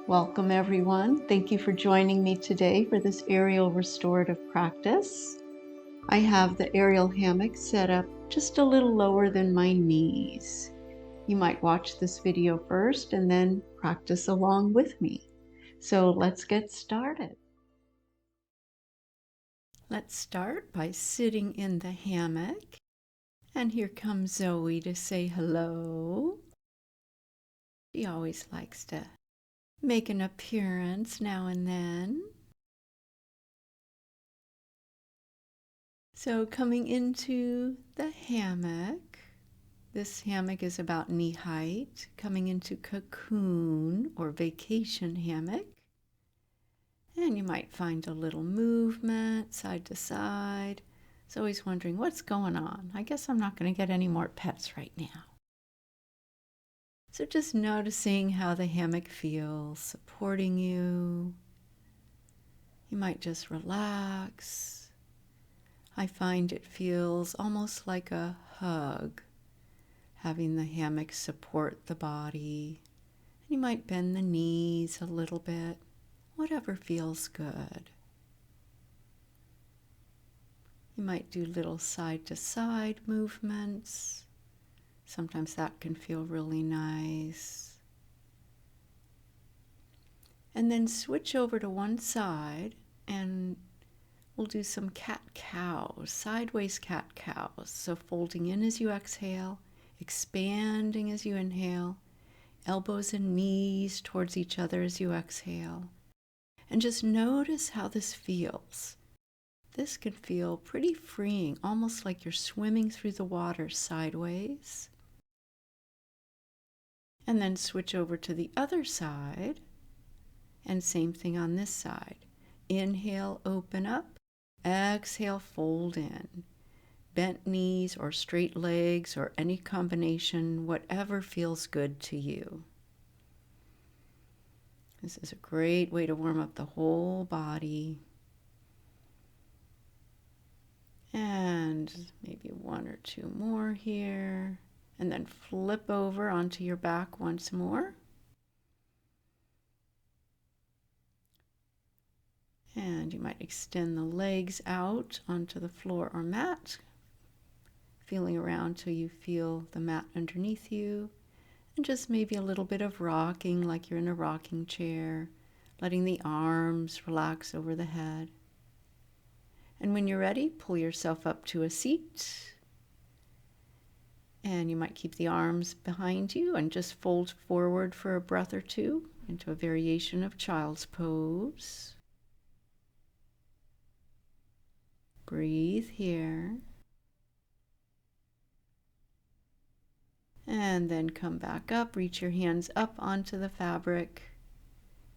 Welcome everyone. Thank you for joining me today for this aerial restorative practice. I have the aerial hammock set up just a little lower than my knees. You might watch this video first and then practice along with me. So let's get started. Let's start by sitting in the hammock. And here comes Zoe to say hello. She always likes to make an appearance now and then. So coming into the hammock, this hammock is about knee height, coming into cocoon or vacation hammock. And you might find a little movement side to side. It's always wondering what's going on. I guess I'm not going to get any more pets right now. So just noticing how the hammock feels, supporting you. You might just relax. I find it feels almost like a hug, having the hammock support the body. You might bend the knees a little bit, whatever feels good. You might do little side-to-side movements. Sometimes that can feel really nice. And then switch over to one side and we'll do some cat-cows, sideways cat-cows. So folding in as you exhale, expanding as you inhale, elbows and knees towards each other as you exhale. And just notice how this feels. This can feel pretty freeing, almost like you're swimming through the water sideways. And then switch over to the other side, and same thing on this side. Inhale, open up. Exhale, fold in. Bent knees or straight legs or any combination, whatever feels good to you. This is a great way to warm up the whole body. And maybe one or two more here. And then flip over onto your back once more. And you might extend the legs out onto the floor or mat, feeling around till you feel the mat underneath you. And just maybe a little bit of rocking like you're in a rocking chair, letting the arms relax over the head. And when you're ready, pull yourself up to a seat. And you might keep the arms behind you and just fold forward for a breath or two into a variation of child's pose. Breathe here. And then come back up, reach your hands up onto the fabric.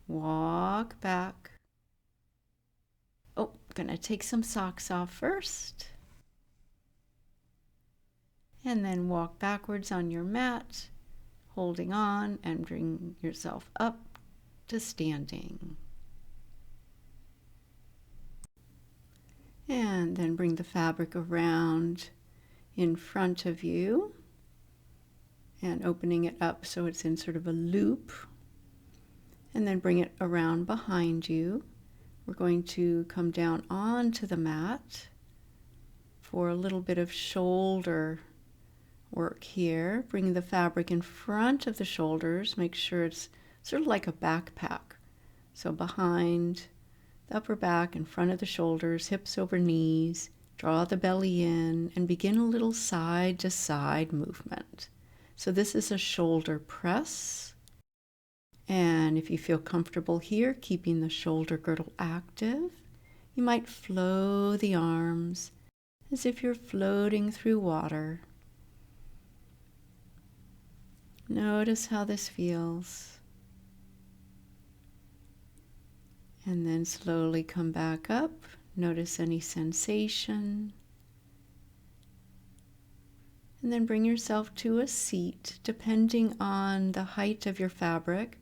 Walk back. Oh, gonna take some socks off first. And then walk backwards on your mat, holding on and bring yourself up to standing. And then bring the fabric around in front of you and opening it up so it's in sort of a loop. And then bring it around behind you. We're going to come down onto the mat for a little bit of shoulder work here. Bring the fabric in front of the shoulders. Make sure it's sort of like a backpack. So behind the upper back, in front of the shoulders, hips over knees. Draw the belly in and begin a little side to side movement. So this is a shoulder press. And if you feel comfortable here, keeping the shoulder girdle active, you might flow the arms as if you're floating through water. Notice how this feels. And then slowly come back up. Notice any sensation. And then bring yourself to a seat, depending on the height of your fabric.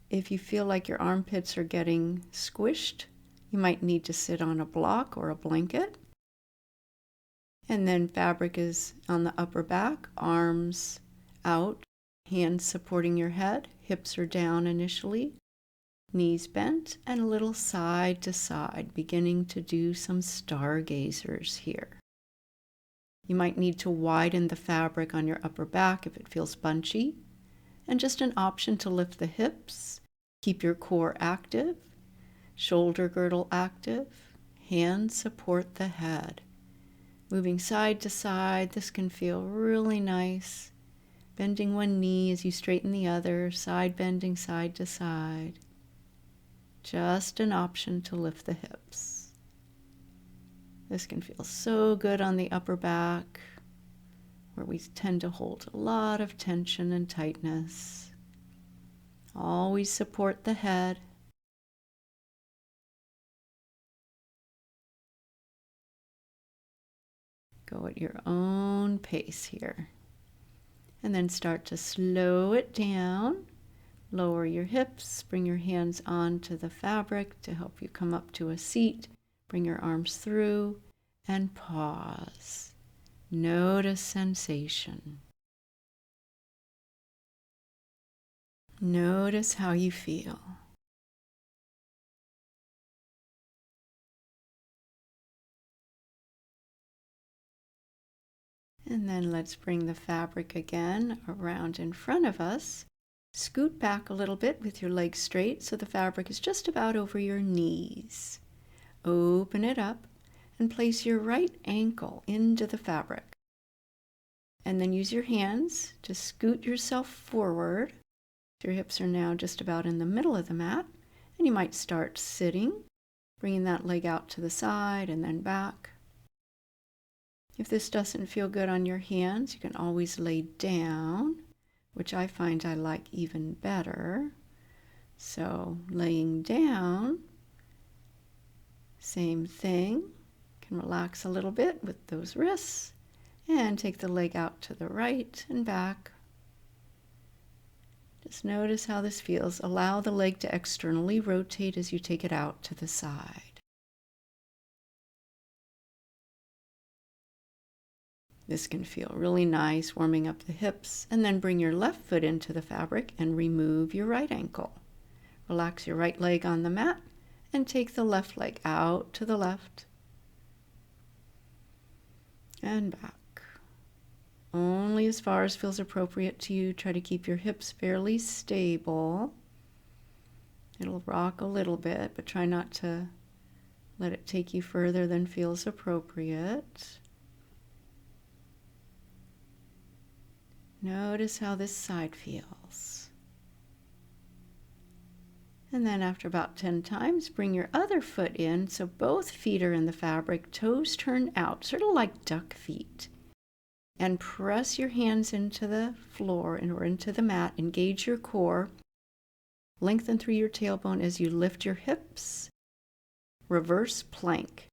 If you feel like your armpits are getting squished, you might need to sit on a block or a blanket. And then fabric is on the upper back, arms out, hands supporting your head, hips are down initially. knees bent, and a little side to side, beginning to do some stargazers here. You might need to widen the fabric on your upper back if it feels bunchy, and just an option to lift the hips, keep your core active, shoulder girdle active, hands support the head. Moving side to side, this can feel really nice. Bending one knee as you straighten the other, side bending side to side. Just an option to lift the hips. This can feel so good on the upper back, where we tend to hold a lot of tension and tightness. Always support the head. Go at your own pace here. And then start to slow it down. Lower your hips, bring your hands onto the fabric to help you come up to a seat. Bring your arms through and pause. Notice sensation. Notice how you feel. And then let's bring the fabric again around in front of us. Scoot back a little bit with your legs straight so the fabric is just about over your knees. Open it up and place your right ankle into the fabric. And then use your hands to scoot yourself forward. Your hips are now just about in the middle of the mat. And you might start sitting, bringing that leg out to the side and then back. If this doesn't feel good on your hands, you can always lay down, which I find I like even better. So laying down, same thing. Can relax a little bit with those wrists and take the leg out to the right and back. Just notice how this feels. Allow the leg to externally rotate as you take it out to the side. This can feel really nice, warming up the hips, and then bring your left foot into the fabric and remove your right ankle. Relax your right leg on the mat and take the left leg out to the left and back. Only as far as feels appropriate to you. Try to keep your hips fairly stable. It'll rock a little bit, but try not to let it take you further than feels appropriate. Notice how this side feels. And then after about 10 times, bring your other foot in so both feet are in the fabric, toes turn out, sort of like duck feet. And press your hands into the floor or into the mat. Engage your core. Lengthen through your tailbone as you lift your hips. Reverse plank.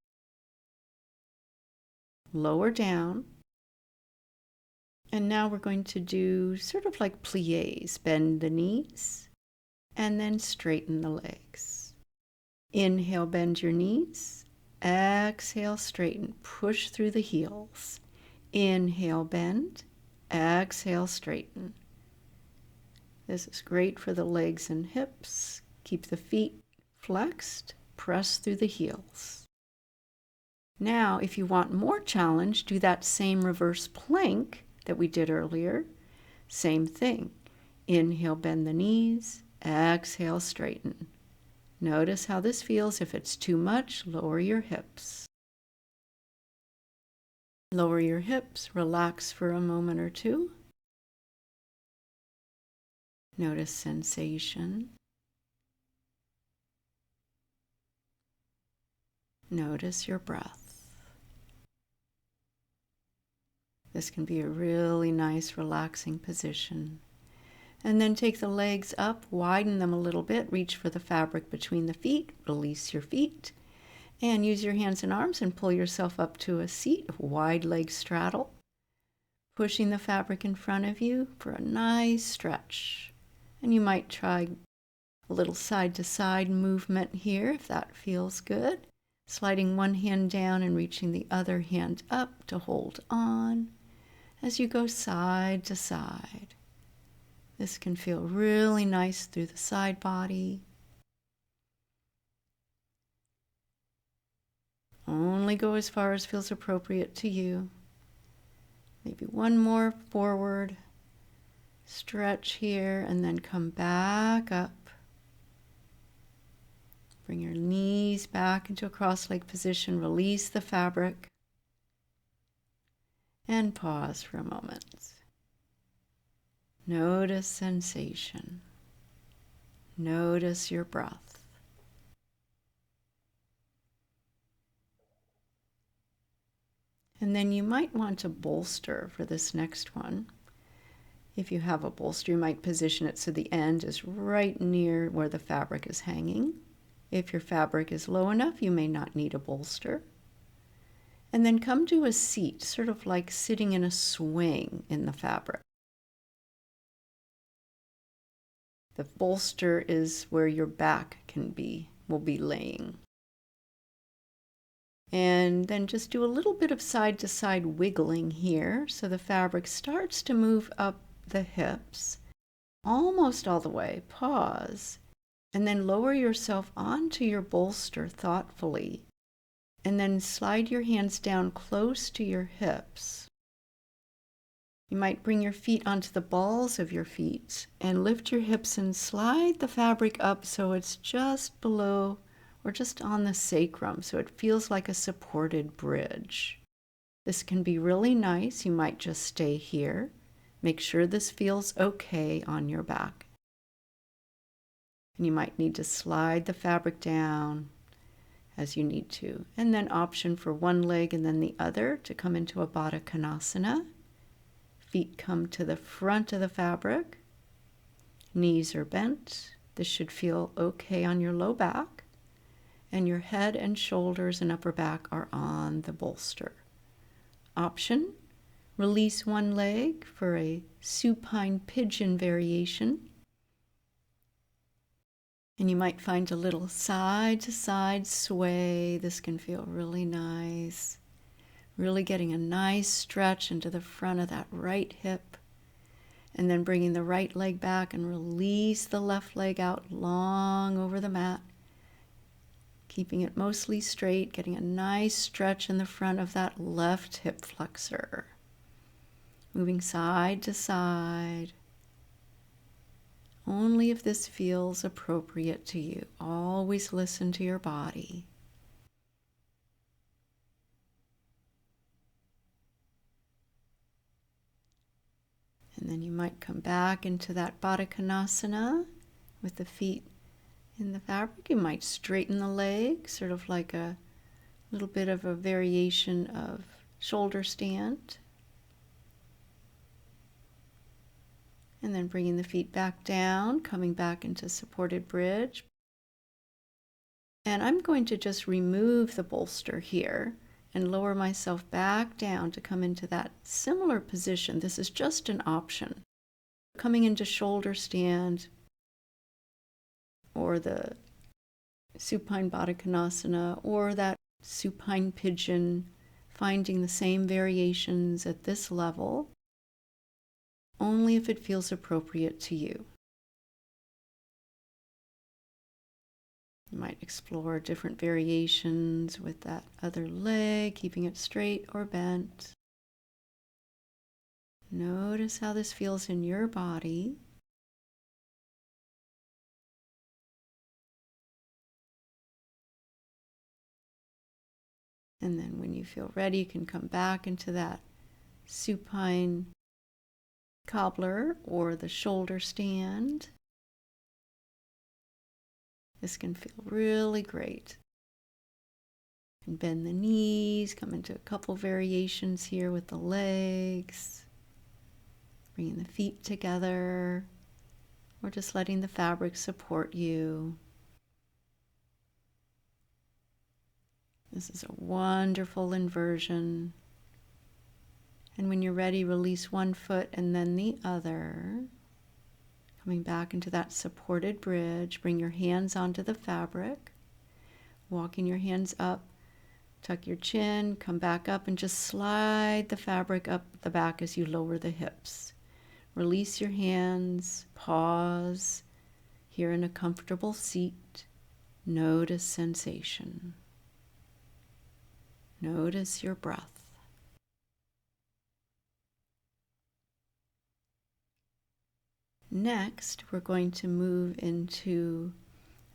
Lower down. And now we're going to do sort of like pliés. Bend the knees and then straighten the legs. Inhale, bend your knees. Exhale, straighten. Push through the heels. Inhale, bend. Exhale, straighten. This is great for the legs and hips. Keep the feet flexed. Press through the heels. Now, if you want more challenge, do that same reverse plank that we did earlier. Same thing. Inhale, bend the knees. Exhale, straighten. Notice how this feels. If it's too much, lower your hips. Lower your hips. Relax for a moment or two. Notice sensation. Notice your breath. This can be a really nice, relaxing position. And then take the legs up, widen them a little bit, reach for the fabric between the feet, release your feet, and use your hands and arms and pull yourself up to a seat, wide leg straddle, pushing the fabric in front of you for a nice stretch. And you might try a little side-to-side movement here if that feels good. Sliding one hand down and reaching the other hand up to hold on as you go side to side. This can feel really nice through the side body. Only go as far as feels appropriate to you. Maybe one more forward. Stretch here and then come back up. Bring your knees back into a cross-legged position. Release the fabric. And pause for a moment. Notice sensation. Notice your breath. And then you might want to bolster for this next one. If you have a bolster, you might position it so the end is right near where the fabric is hanging. If your fabric is low enough, you may not need a bolster. And then come to a seat, sort of like sitting in a swing in the fabric. The bolster is where your back will be laying. And then just do a little bit of side-to-side wiggling here so the fabric starts to move up the hips, almost all the way. Pause, and then lower yourself onto your bolster thoughtfully, and then slide your hands down close to your hips. You might bring your feet onto the balls of your feet and lift your hips and slide the fabric up so it's just below or just on the sacrum, so it feels like a supported bridge. This can be really nice. You might just stay here. Make sure this feels okay on your back. And you might need to slide the fabric down as you need to. And then option for one leg and then the other to come into a Baddha Konasana. Feet come to the front of the fabric. Knees are bent. This should feel okay on your low back. And your head and shoulders and upper back are on the bolster. Option, release one leg for a supine pigeon variation. And you might find a little side-to-side sway. This can feel really nice. Really getting a nice stretch into the front of that right hip. And then bringing the right leg back and release the left leg out long over the mat. Keeping it mostly straight, getting a nice stretch in the front of that left hip flexor. Moving side to side. Only if this feels appropriate to you. Always listen to your body. And then you might come back into that Baddha Konasana with the feet in the fabric. You might straighten the legs, sort of like a little bit of a variation of shoulder stand. And then bringing the feet back down, coming back into supported bridge. And I'm going to just remove the bolster here and lower myself back down to come into that similar position. This is just an option. Coming into shoulder stand or the supine Baddha Konasana or that supine pigeon, finding the same variations at this level, only if it feels appropriate to you. You might explore different variations with that other leg, keeping it straight or bent. Notice how this feels in your body. And then when you feel ready, you can come back into that supine cobbler or the shoulder stand. This can feel really great. And bend the knees, come into a couple variations here with the legs. Bringing the feet together, or just letting the fabric support you. This is a wonderful inversion. And when you're ready, release one foot and then the other. Coming back into that supported bridge, bring your hands onto the fabric. Walking your hands up, tuck your chin, come back up and just slide the fabric up the back as you lower the hips. Release your hands, pause, here in a comfortable seat. Notice sensation. Notice your breath. Next, we're going to move into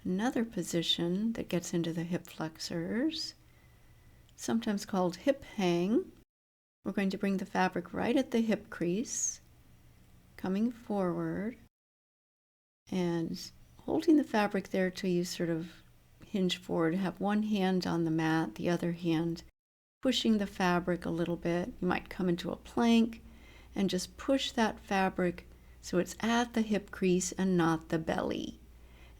another position that gets into the hip flexors, sometimes called hip hang. We're going to bring the fabric right at the hip crease, coming forward and holding the fabric there till you sort of hinge forward. Have one hand on the mat, the other hand pushing the fabric a little bit. You might come into a plank and just push that fabric so it's at the hip crease and not the belly.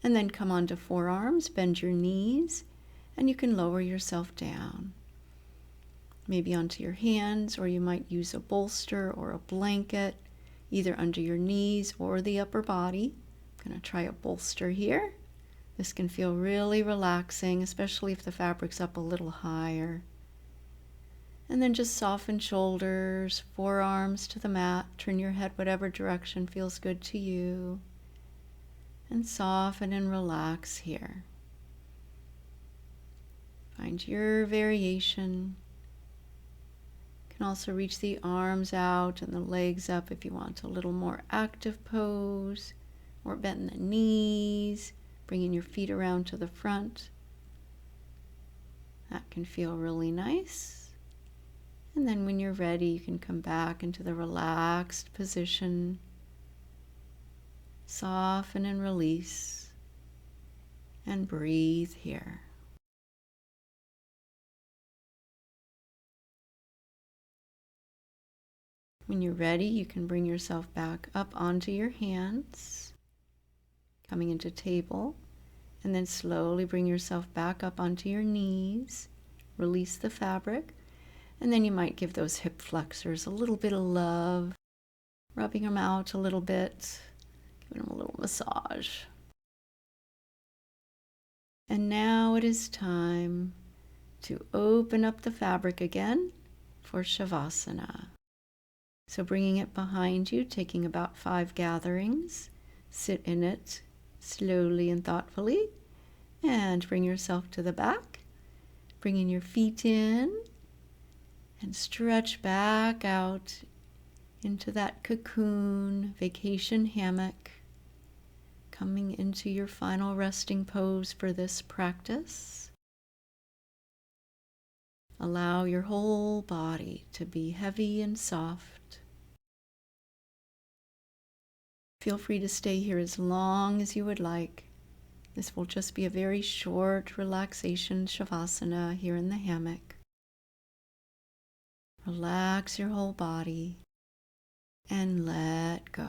And then come onto forearms, bend your knees, and you can lower yourself down. Maybe onto your hands, or you might use a bolster or a blanket, either under your knees or the upper body. I'm going to try a bolster here. This can feel really relaxing, especially if the fabric's up a little higher. And then just soften shoulders, forearms to the mat, turn your head whatever direction feels good to you, and soften and relax here. Find your variation. You can also reach the arms out and the legs up if you want a little more active pose, or bend the knees, bringing your feet around to the front. That can feel really nice. And then when you're ready, you can come back into the relaxed position. Soften and release, and breathe here. When you're ready, you can bring yourself back up onto your hands, coming into table, and then slowly bring yourself back up onto your knees. Release the fabric, and then you might give those hip flexors a little bit of love, rubbing them out a little bit, giving them a little massage. And now it is time to open up the fabric again for Shavasana. So bringing it behind you, taking about 5 gatherings, sit in it slowly and thoughtfully, and bring yourself to the back, bringing your feet in, and stretch back out into that cocoon, vacation hammock, coming into your final resting pose for this practice. Allow your whole body to be heavy and soft. Feel free to stay here as long as you would like. This will just be a very short relaxation Shavasana here in the hammock. Relax your whole body and let go.